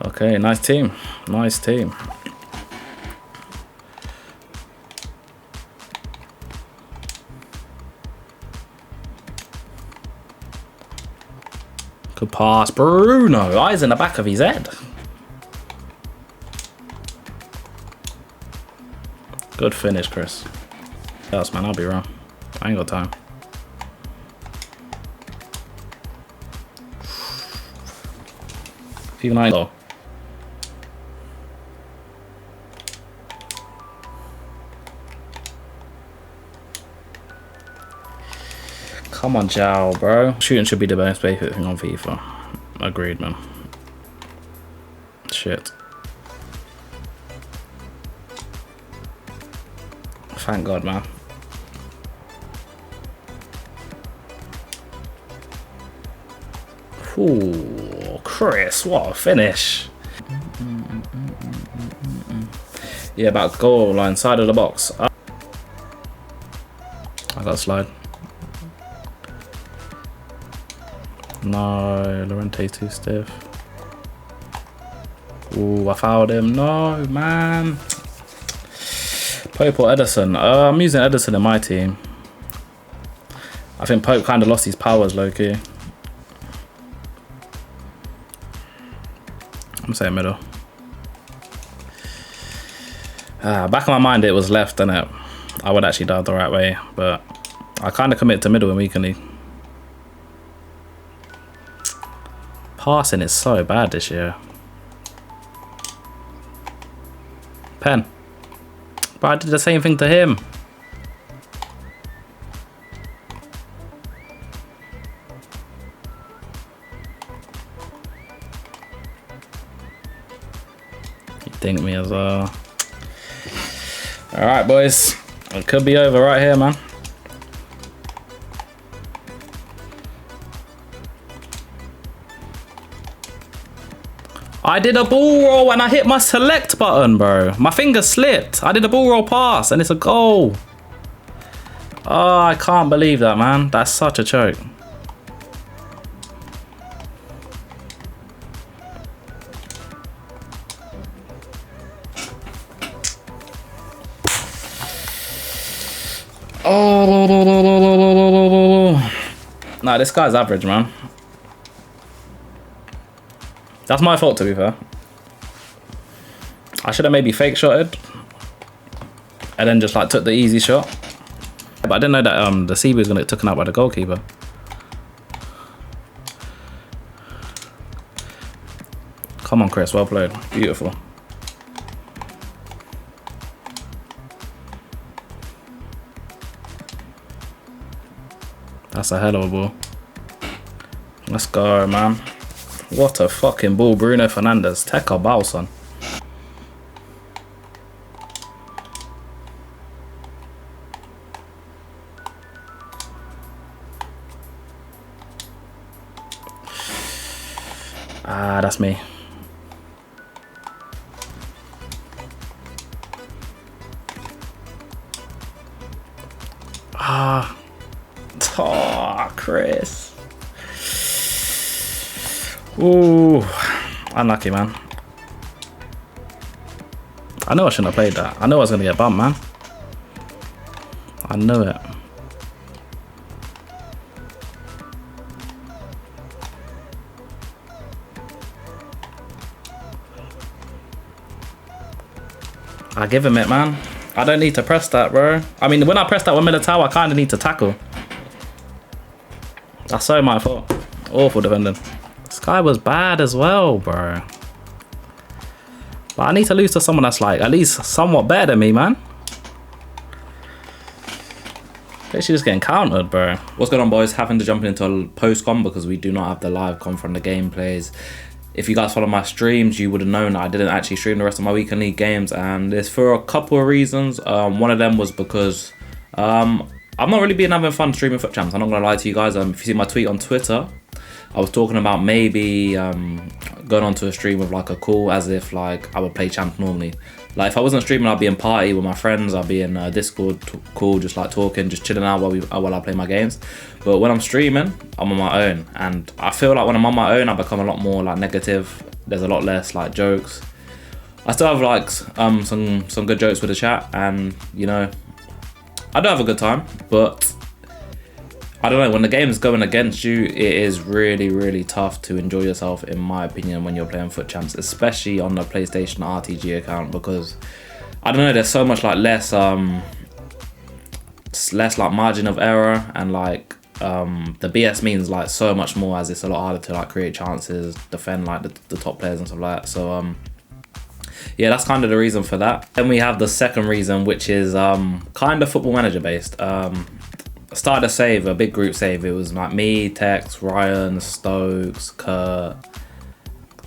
Okay, nice team. Nice team. Good pass, Bruno. Eyes in the back of his head. Good finish, Chris. Yes, man, I'll be wrong. I ain't got time. Even I know. Come on, Jow, bro. Shooting should be the best basic thing on FIFA. Agreed, man. Shit. Thank God, man. Ooh, Chris, what a finish. Yeah, about goal line, side of the box. I got a slide. No, Llorente's too stiff. Ooh, I fouled him. No, man. Pope or Edison? I'm using Edison in my team. I think Pope kind of lost his powers, low-key. I'm saying middle. Back in my mind, it was left, innit? I would actually dive the right way, but I kind of commit to middle and weekly. Passing is so bad this year. Pen. But I did the same thing to him. You think me as well. Alright, boys. It could be over right here, man. I did a ball roll and I hit my select button, bro. My finger slipped. I did a ball roll pass and it's a goal. Oh, I can't believe that, man. That's such a choke. Oh, nah, this guy's average, man. That's my fault, to be fair. I should have maybe fake shotted and then just like took the easy shot. But I didn't know that the CB was gonna get taken out by the goalkeeper. Come on, Chris, well played. Beautiful. That's a hell of a ball. Let's go, man. What a fucking ball, Bruno Fernandes. Take a bow, son. Ah, that's me. Ah. Oh, Chris. Ooh, unlucky, man. I know I shouldn't have played that. I know I was going to get bumped, man. I knew it. I give him it, man. I don't need to press that, bro. I mean, when I press that 1 minute tower, I kind of need to tackle. That's so my fault. Awful defending. This guy was bad as well, bro. But I need to lose to someone that's like at least somewhat better than me, man. Basically just getting countered, bro. What's going on, boys? Having to jump into a post-com because we do not have the live com from the gameplays. If you guys follow my streams, you would have known that I didn't actually stream the rest of my weekend league games, and it's for a couple of reasons. One of them was because I've not really been having fun streaming FUT Champs. I'm not gonna lie to you guys. If you see my tweet on Twitter, I was talking about maybe going on to a stream with like a call as if like I would play champ normally. Like if I wasn't streaming, I'd be in party with my friends, I'd be in Discord call, just like talking, just chilling out while I play my games. But when I'm streaming, I'm on my own, and I feel like when I'm on my own, I become a lot more like negative. There's a lot less like jokes. I still have like some good jokes with the chat, and you know, I do have a good time, but I don't know, when the game is going against you, it is really tough to enjoy yourself, in my opinion, when you're playing FUT Champs, especially on the PlayStation RTG account, because I don't know, there's so much like less like margin of error, and like the BS means like so much more, as it's a lot harder to like create chances, defend like the top players and stuff like that. So yeah, that's kind of the reason for that. Then we have the second reason, which is kind of Football Manager based. Started a save, a big group save. It was like me, Tex, Ryan, Stokes, Kurt,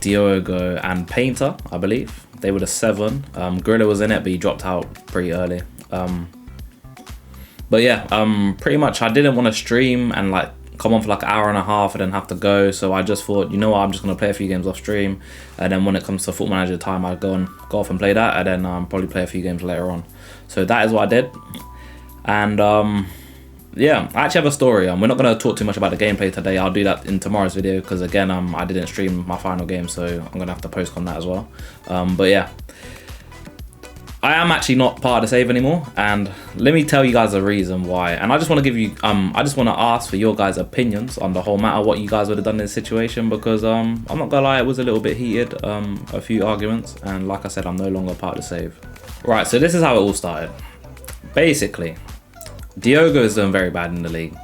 Diogo, and Painter, I believe. They were the 7. Gorilla was in it, but he dropped out pretty early. But yeah, pretty much I didn't want to stream and like come on for like an hour and a half and then have to go. So I just thought, you know what, I'm just gonna play a few games off stream, and then when it comes to Football Manager time, I'd go off and play that, and then probably play a few games later on. So that is what I did. And yeah, I actually have a story. We're not going to talk too much about the gameplay today. I'll do that in tomorrow's video, because again, I didn't stream my final game, so I'm going to have to post on that as well. But yeah, I am actually not part of the save anymore, and let me tell you guys the reason why. And I just want to give you, I just want to ask for your guys' opinions on the whole matter, what you guys would have done in this situation, because I'm not gonna lie, it was a little bit heated, a few arguments, and like I said, I'm no longer part of the save. Right, so this is how it all started. Basically, Diogo is doing very bad in the league.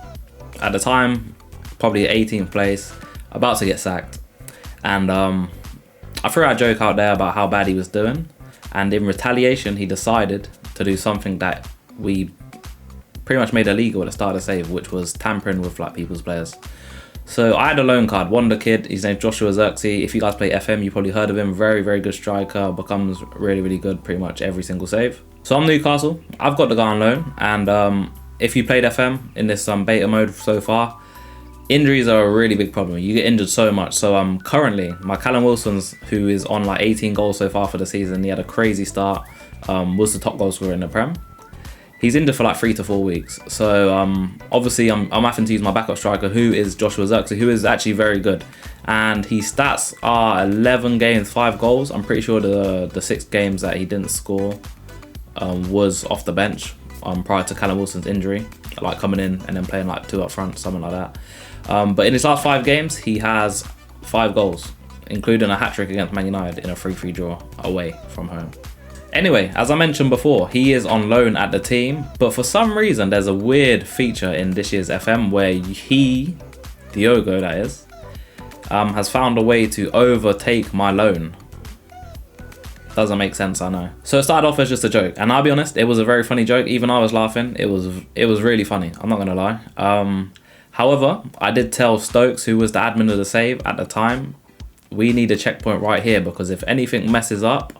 At the time, probably 18th place, about to get sacked. And I threw a joke out there about how bad he was doing. And in retaliation, he decided to do something that we pretty much made illegal at the start of the save, which was tampering with like people's players. So I had a loan card, Wonder Kid, his name's Joshua Xerxes. If you guys play FM, you probably heard of him. Very good striker, becomes really good pretty much every single save. So I'm Newcastle, I've got the guy on loan, and if you played FM in this beta mode so far, injuries are a really big problem. You get injured so much. So currently, my Callum Wilson's, who is on like 18 goals so far for the season, he had a crazy start, was the top goal scorer in the Prem. He's injured for like 3 to 4 weeks. So obviously I'm having to use my backup striker, who is Joshua Xerxes, who is actually very good. And his stats are 11 games, 5 goals. I'm pretty sure the 6 games that he didn't score was off the bench prior to Callum Wilson's injury, like coming in and then playing like 2 up front, something like that. But in his last 5 games, he has 5 goals, including a hat-trick against Man United in a 3-3 draw away from home. Anyway, as I mentioned before, he is on loan at the team, but for some reason, there's a weird feature in this year's FM where he, Diogo that is, has found a way to overtake my loan. Doesn't make sense, I know. So it started off as just a joke, and I'll be honest, it was a very funny joke. Even I was laughing. It was really funny, I'm not gonna lie. However, I did tell Stokes, who was the admin of the save at the time, we need a checkpoint right here, because if anything messes up,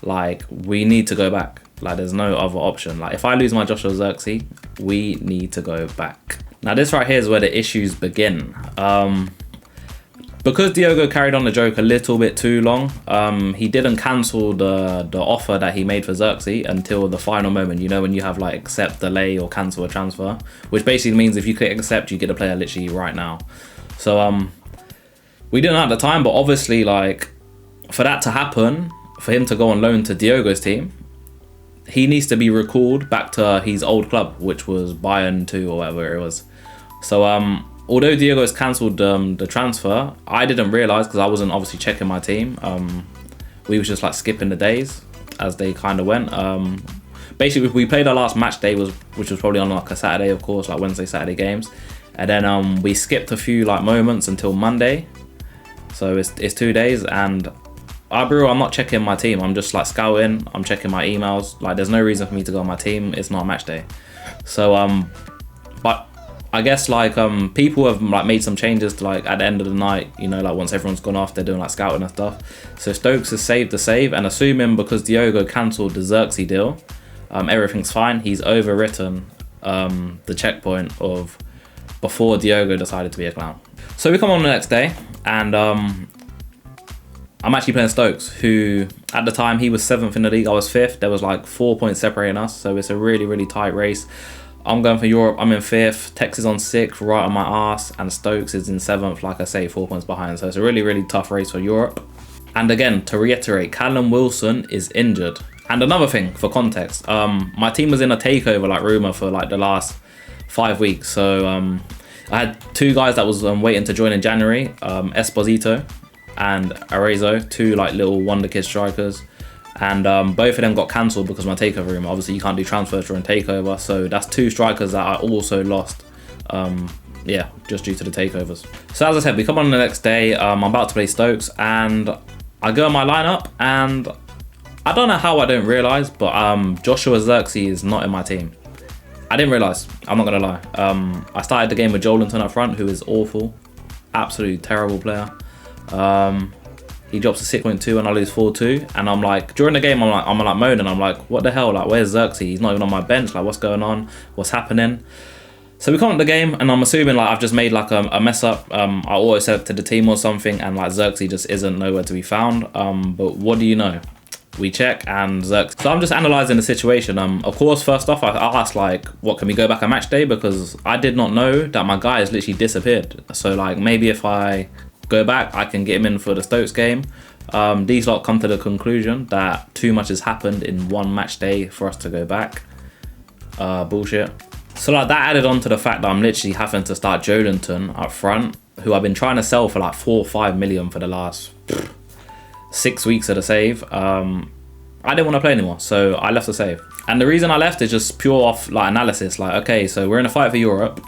like, we need to go back. Like, there's no other option. Like, if I lose my Joshua Xerxes, we need to go back. Now this right here is where the issues begin. Because Diogo carried on the joke a little bit too long, he didn't cancel the offer that he made for Xerxes until the final moment. You know, when you have like accept, delay, or cancel a transfer, which basically means if you click accept, you get a player literally right now. So we didn't at the time, but obviously, like, for that to happen, for him to go on loan to Diogo's team, he needs to be recalled back to his old club, which was Bayern 2 or whatever it was. So although Diogo's cancelled the transfer, I didn't realise, because I wasn't obviously checking my team. We was just like skipping the days as they kind of went. Basically, we played our last match day, which was probably on like a Saturday, of course, like Wednesday, Saturday games. And then we skipped a few like moments until Monday. So it's 2 days, and bro, I'm not checking my team. I'm just like scouting. I'm checking my emails. Like, there's no reason for me to go on my team. It's not a match day. So but I guess like people have like made some changes to like at the end of the night, you know, like once everyone's gone off, they're doing like scouting and stuff. So Stokes has saved the save, and assuming because Diogo cancelled the Xerxes deal, everything's fine. He's overwritten the checkpoint of before Diogo decided to be a clown. So we come on the next day, and I'm actually playing Stokes, who at the time he was 7th in the league, I was 5th. There was like 4 points separating us, so it's a really tight race. I'm going for Europe, I'm in 5th, Tex is on 6th, right on my arse, and Stokes is in 7th, like I say, 4 points behind. So it's a really tough race for Europe. And again, to reiterate, Callum Wilson is injured. And another thing, for context, my team was in a takeover like rumour for like the last 5 weeks. So I had 2 guys that was waiting to join in January, Esposito and Arezzo, 2 like little wonder kid strikers. And both of them got cancelled because of my takeover room. Obviously, you can't do transfers during takeover, so that's 2 strikers that I also lost. Yeah, just due to the takeovers. So as I said, we come on the next day. I'm about to play Stokes, and I go on my lineup, and I don't know how I didn't realise, but Joshua Zirkzee is not in my team. I didn't realise. I'm not gonna lie. I started the game with Joelinton up front, who is awful, absolutely terrible player. He drops a 6.2 and I lose 4-2, and I'm like, during the game, I'm like moaning. I'm like, what the hell? Like, where's Zirkzee? He's not even on my bench. Like, what's going on? What's happening? So we come at the game, and I'm assuming like I've just made like a mess up. I auto selected the team or something, and like Zirkzee just isn't nowhere to be found. But what do you know? We check, and Zirkzee. So I'm just analysing the situation. Of course, first off, I asked like, what, can we go back a match day? Because I did not know that my guy has literally disappeared. So like, maybe if I go back, I can get him in for the Stokes game. These lot come to the conclusion that too much has happened in one match day for us to go back. Bullshit. So like that added on to the fact that I'm literally having to start Joelinton up front, who I've been trying to sell for like 4 or 5 million for the last 6 weeks of the save. I didn't want to play anymore, so I left the save. And the reason I left is just pure off like analysis. Like, okay, so we're in a fight for Europe.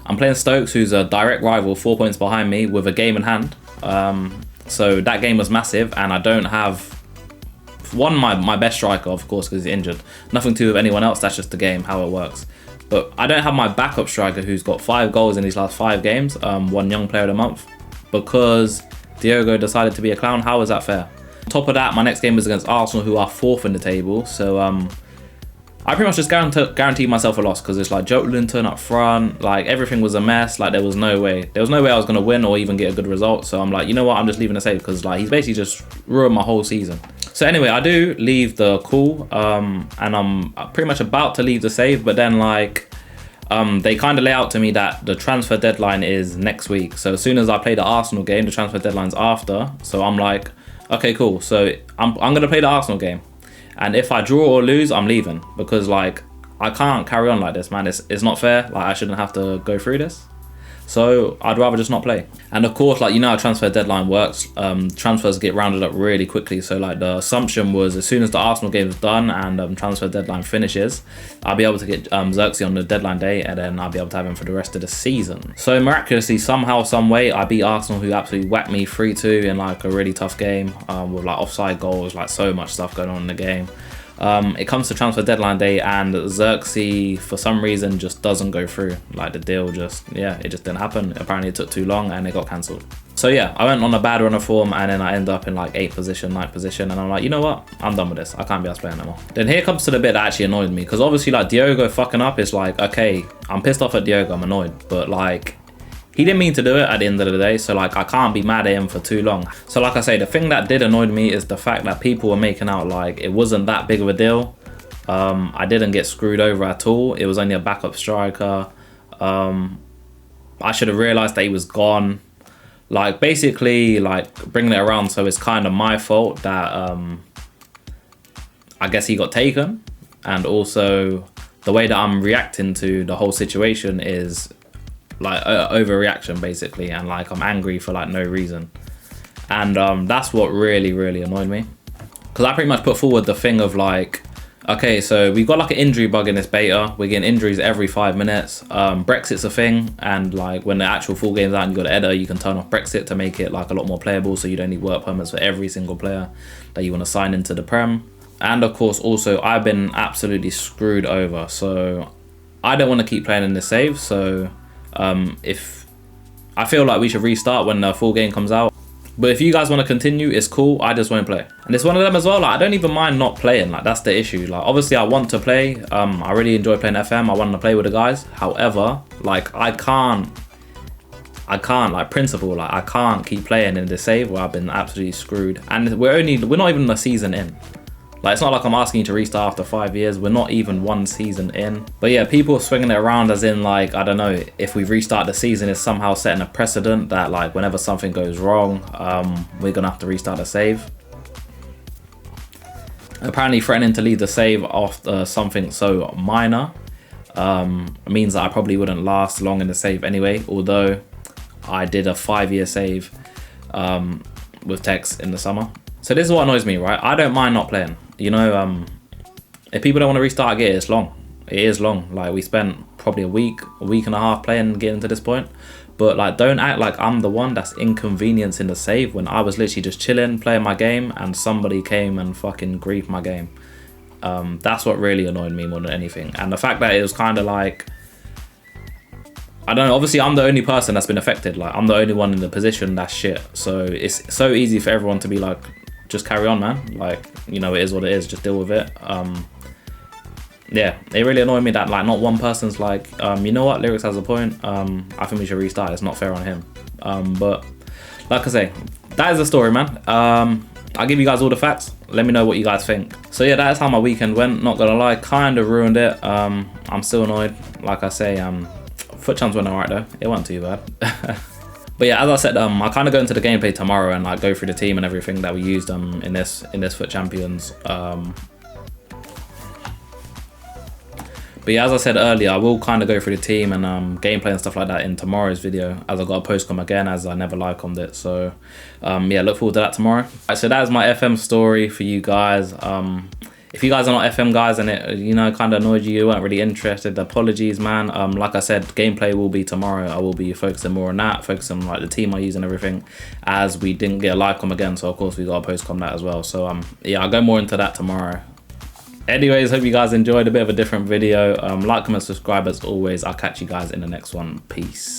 I'm playing Stokes, who's a direct rival, 4 points behind me with a game in hand. So that game was massive, and I don't have my best striker, of course, because he's injured. Nothing to do with anyone else, that's just the game, how it works. But I don't have my backup striker, who's got 5 goals in these last 5 games, won Young Player of the Month, because Diogo decided to be a clown. How is that fair? On top of that, my next game is against Arsenal, who are 4th in the table. So I pretty much just guaranteed myself a loss, because it's like Joelinton up front, like everything was a mess. Like there was no way I was gonna win or even get a good result. So I'm like, you know what, I'm just leaving the save, because like he's basically just ruined my whole season. So anyway, I do leave the call, and I'm pretty much about to leave the save, but then like they kind of lay out to me that the transfer deadline is next week. So as soon as I play the Arsenal game, the transfer deadline's after. So I'm like, okay, cool. So I'm gonna play the Arsenal game. And if I draw or lose, I'm leaving, because like I can't carry on like this, man. It's not fair. Like I shouldn't have to go through this. So I'd rather just not play. And of course, like, you know how transfer deadline works. Transfers get rounded up really quickly. So like the assumption was, as soon as the Arsenal game is done and transfer deadline finishes, I'll be able to get Zirkzee on the deadline day, and then I'll be able to have him for the rest of the season. So miraculously, somehow, some way, I beat Arsenal, who absolutely whacked me 3-2 in like a really tough game, with like offside goals, like so much stuff going on in the game. It comes to transfer deadline day, and Zirkzee for some reason just doesn't go through. Like the deal just, yeah, it just didn't happen. Apparently it took too long and it got cancelled. So yeah, I went on a bad run of form, and then I end up in like 8th position, 9th position, and I'm like, you know what, I'm done with this. I can't be asked playing anymore. Then here comes to the bit that actually annoyed me, because obviously like Diogo fucking up is like, okay, I'm pissed off at Diogo, I'm annoyed, but like, he didn't mean to do it at the end of the day, so like I can't be mad at him for too long. So like I say, the thing that did annoy me is the fact that people were making out like it wasn't that big of a deal. I didn't get screwed over at all. It was only a backup striker. I should have realised that he was gone. Like basically like bringing it around, so it's kind of my fault that I guess he got taken. And also the way that I'm reacting to the whole situation is like overreaction basically, and like I'm angry for like no reason. And that's what really annoyed me, because I pretty much put forward the thing of like, okay, so we've got like an injury bug in this beta. We're getting injuries every 5 minutes. Brexit's a thing, and like when the actual full game's out and you got an editor, you can turn off Brexit to make it like a lot more playable, so you don't need work permits for every single player that you want to sign into the Prem. And of course also I've been absolutely screwed over, so I don't want to keep playing in this save. So if I feel like we should restart when the full game comes out. But if you guys want to continue, it's cool. I just won't play. And it's one of them as well. Like I don't even mind not playing. Like that's the issue. Like obviously I want to play. I really enjoy playing FM. I want to play with the guys. However, like I can't I can't, like, principle, like, I can't keep playing in the save where I've been absolutely screwed. And we're not even a season in. Like, it's not like I'm asking you to restart after 5 years. We're not even 1 season in. But yeah, people are swinging it around as in, like, I don't know, if we restart the season, it's somehow setting a precedent that, like, whenever something goes wrong, we're gonna have to restart the save. Apparently threatening to leave the save after something so minor means that I probably wouldn't last long in the save anyway, although I did a 5-year save with Tex in the summer. So this is what annoys me, right? I don't mind not playing. You know, if people don't want to restart, I get it, it's long. It is long. Like, we spent probably a week and a half playing, getting to this point. But, like, don't act like I'm the one that's inconveniencing the save when I was literally just chilling, playing my game, and somebody came and fucking griefed my game. That's what really annoyed me more than anything. And the fact that it was kind of like, I don't know, obviously I'm the only person that's been affected. Like, I'm the only one in the position that's shit. So it's so easy for everyone to be like, just carry on, man. Like, you know, it is what it is, just deal with it. Yeah, it really annoyed me that, like, not one person's like, you know what, Lyrics has a point, I think we should restart, it's not fair on him. But like I say, that is the story, man. I'll give you guys all the facts, let me know what you guys think. So yeah, that is how my weekend went, not gonna lie, kind of ruined it. I'm still annoyed, like I say. Foot chums went alright though, it wasn't too bad. But yeah, as I said, I kind of go into the gameplay tomorrow and, like, go through the team and everything that we used in this Foot Champions. But yeah, as I said earlier, I will kind of go through the team and gameplay and stuff like that in tomorrow's video, as I've got a post-com again, as I never live-commed it. So yeah, look forward to that tomorrow. Right, so that is my FM story for you guys. If you guys are not FM guys and it, you know, kind of annoyed you, you weren't really interested, apologies, man. Like I said, gameplay will be tomorrow. I will be focusing more on that, focusing on, like, the team I use and everything, as we didn't get a live com again. So of course we got a post-com that as well. So yeah, I'll go more into that tomorrow. Anyways, hope you guys enjoyed a bit of a different video. Like, comment, subscribe as always. I'll catch you guys in the next one. Peace.